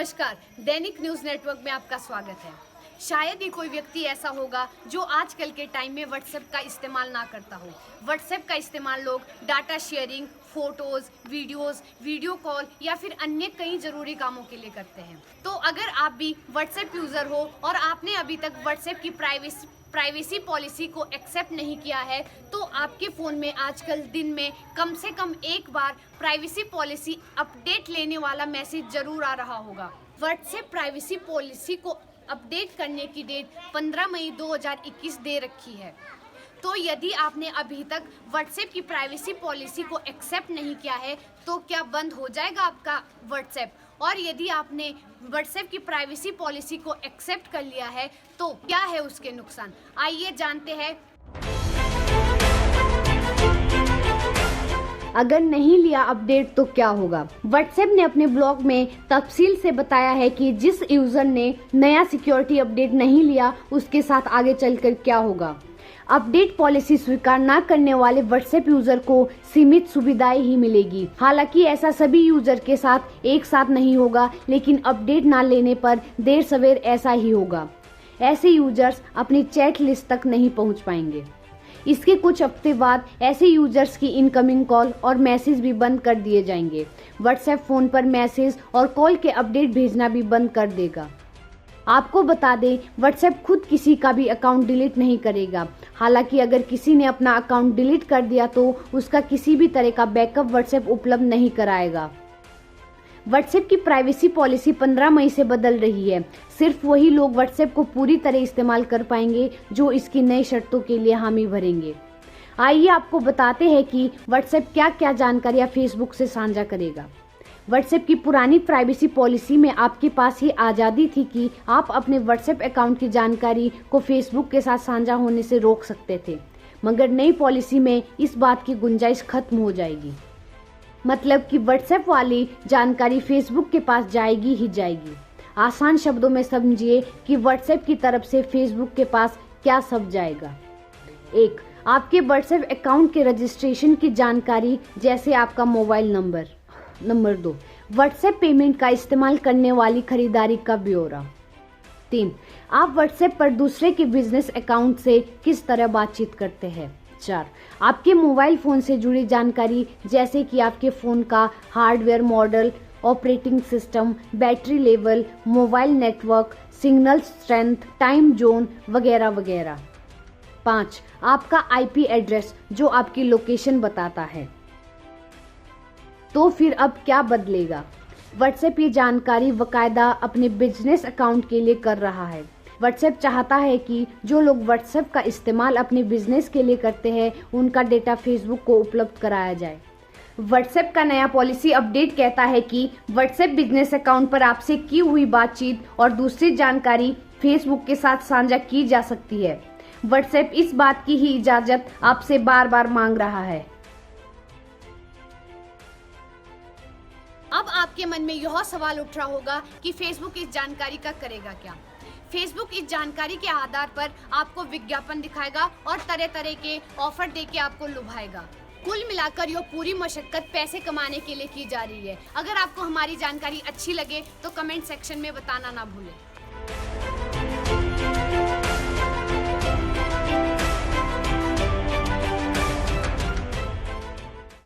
नमस्कार, दैनिक news network में आपका स्वागत है। शायद ही कोई व्यक्ति ऐसा होगा जो आजकल के टाइम में व्हाट्सएप का इस्तेमाल ना करता हो। व्हाट्सएप का इस्तेमाल लोग data sharing, photos, videos, video call या फिर अन्य कई ज़रूरी कामों के लिए करते हैं। तो अगर आप भी व्हाट्सएप यूज़र हो और आपने अभी तक व्हाट्सएप की प्राइवेसी पॉलिसी को एक्सेप्ट नहीं किया है, तो आपके फ़ोन में आजकल दिन में कम से कम एक बार प्राइवेसी पॉलिसी अपडेट लेने वाला मैसेज ज़रूर आ रहा होगा। व्हाट्सएप प्राइवेसी पॉलिसी को अपडेट करने की डेट 15 मई 2021 दे रखी है। तो यदि आपने अभी तक व्हाट्सएप की प्राइवेसी पॉलिसी को एक्सेप्ट नहीं किया है, तो क्या बंद हो जाएगा आपका व्हाट्सएप? और यदि आपने व्हाट्सएप की प्राइवेसी पॉलिसी को एक्सेप्ट कर लिया है, तो क्या है उसके नुकसान? आइए जानते हैं। अगर नहीं लिया अपडेट तो क्या होगा? व्हाट्सएप ने अपने ब्लॉग में तफसील से बताया है कि जिस यूजर ने नया सिक्योरिटी अपडेट नहीं लिया, उसके साथ आगे चलकर क्या होगा। अपडेट पॉलिसी स्वीकार न करने वाले व्हाट्सएप यूजर को सीमित सुविधाएं ही मिलेगी। हालांकि ऐसा सभी यूजर के साथ एक साथ नहीं होगा, लेकिन अपडेट न लेने पर देर सवेर ऐसा ही होगा। ऐसे यूजर्स अपनी चैट लिस्ट तक नहीं पहुंच पाएंगे। इसके कुछ हफ्ते बाद ऐसे यूजर्स की इनकमिंग कॉल और मैसेज भी बंद कर दिए जाएंगे। व्हाट्सएप फोन पर मैसेज और कॉल के अपडेट भेजना भी बंद कर देगा। आपको बता दें, व्हाट्सएप खुद किसी का भी अकाउंट डिलीट नहीं करेगा। हालांकि अगर किसी ने अपना अकाउंट डिलीट कर दिया तो उसका किसी भी तरह का बैकअप व्हाट्सएप उपलब्ध नहीं कराएगा। व्हाट्सएप की प्राइवेसी पॉलिसी 15 मई से बदल रही है। सिर्फ वही लोग व्हाट्सएप को पूरी तरह इस्तेमाल कर पाएंगे जो इसकी नई शर्तों के लिए हामी भरेंगे। आइए आपको बताते हैं कि व्हाट्सएप क्या क्या जानकारियां फेसबुक से साझा करेगा। व्हाट्सएप की पुरानी प्राइवेसी पॉलिसी में आपके पास ये आज़ादी थी कि आप अपने व्हाट्सएप अकाउंट की जानकारी को फेसबुक के साथ साझा होने से रोक सकते थे, मगर नई पॉलिसी में इस बात की गुंजाइश खत्म हो जाएगी। मतलब कि व्हाट्सएप वाली जानकारी फेसबुक के पास जाएगी ही जाएगी। आसान शब्दों में समझिए कि व्हाट्सएप की तरफ से फेसबुक के पास क्या सब जाएगा। 1. आपके व्हाट्सएप अकाउंट के रजिस्ट्रेशन की जानकारी, जैसे आपका mobile number. Number 2. WhatsApp payment का इस्तेमाल करने वाली खरीदारी का ब्यौरा। 3. आप व्हाट्सएप पर दूसरे के बिजनेस अकाउंट से किस तरह बातचीत करते हैं। 4. आपके मोबाइल फ़ोन से जुड़ी जानकारी, जैसे कि आपके फ़ोन का hardware model, operating system, battery level, mobile network, signal strength, time zone वगैरह वगैरह। 5. आपका आईपी एड्रेस जो आपकी लोकेशन बताता है। तो फिर अब क्या बदलेगा? व्हाट्सएप ये जानकारी बाकायदा अपने बिजनेस अकाउंट के लिए कर रहा है। व्हाट्सएप चाहता है कि जो लोग व्हाट्सएप का इस्तेमाल अपने बिजनेस के लिए करते हैं, उनका डेटा फेसबुक को उपलब्ध कराया जाए। व्हाट्सएप का नया पॉलिसी अपडेट कहता है कि व्हाट्सएप बिजनेस अकाउंट पर आपसे की हुई बातचीत और दूसरी जानकारी फेसबुक के साथ साझा की जा सकती है। व्हाट्सएप इस बात की ही इजाजत आपसे बार बार मांग रहा है। अब आपके मन में यह सवाल उठ रहा होगा कि फेसबुक इस जानकारी का करेगा क्या? फेसबुक इस जानकारी के आधार पर आपको विज्ञापन दिखाएगा और तरह तरह के ऑफर देके आपको लुभाएगा। कुल मिलाकर यह पूरी मशक्कत पैसे कमाने के लिए की जा रही है। अगर आपको हमारी जानकारी अच्छी लगे तो कमेंट सेक्शन में बताना ना भूलें।